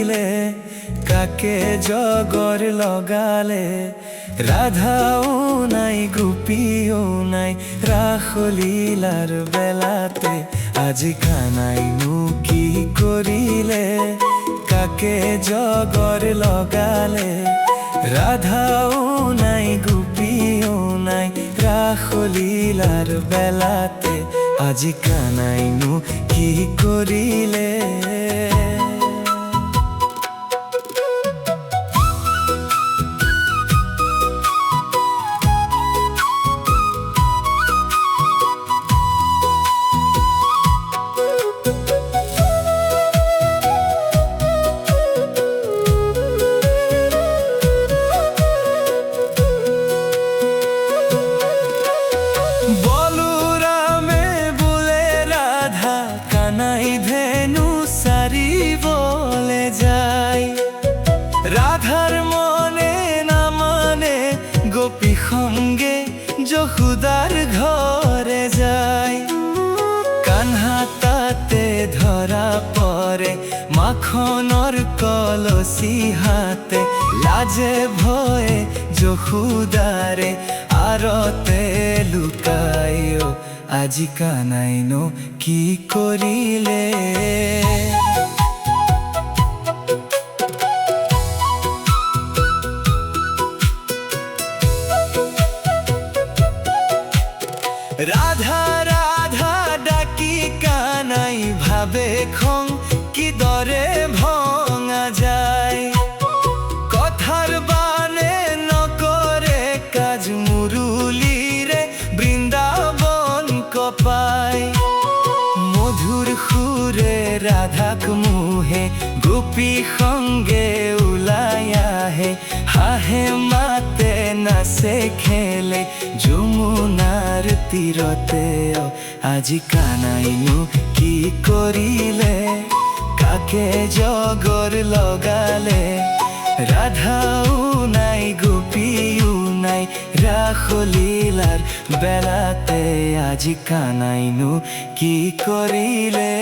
করিলে কাকে জগর লগালে রাধাও নাই গোপীও নাই রাসলীলার বেলাতে আজি কানাইনু কি করিলে কাকে জগর লগালে রাধাও নাই গোপীও নাই রাসলীলার বেলাতে আজি কানাইনু কি করিলে রাধার মনে না মানে গোপী সঙ্গে যশোদার ঘরে যায় কান্হা তাতে ধরা পরে মাখনৰ কলসি হাতে লাজে ভয়ে যশোদারে আরতে লুকায়ো আজি কানাইনো কি করিলে রাধা রাধা ডাকি কানাই ভাবে খং কি দরে ভঙা যায় কথার বানে নকরে কাজ মুরুলিরে বৃন্দাবন কপায় মধুর সুরে রাধাক মুহে গোপী সঙ্গে উলাই আহে হাহে মাতে নাচে খেলে যমুনার তীরতে আজি কানাইনু কি করিলে কাকে জগর লগালে রাধাও নাই গোপীও নাই রাসলীলার বেলাতে আজি কানাইনু কি করিলে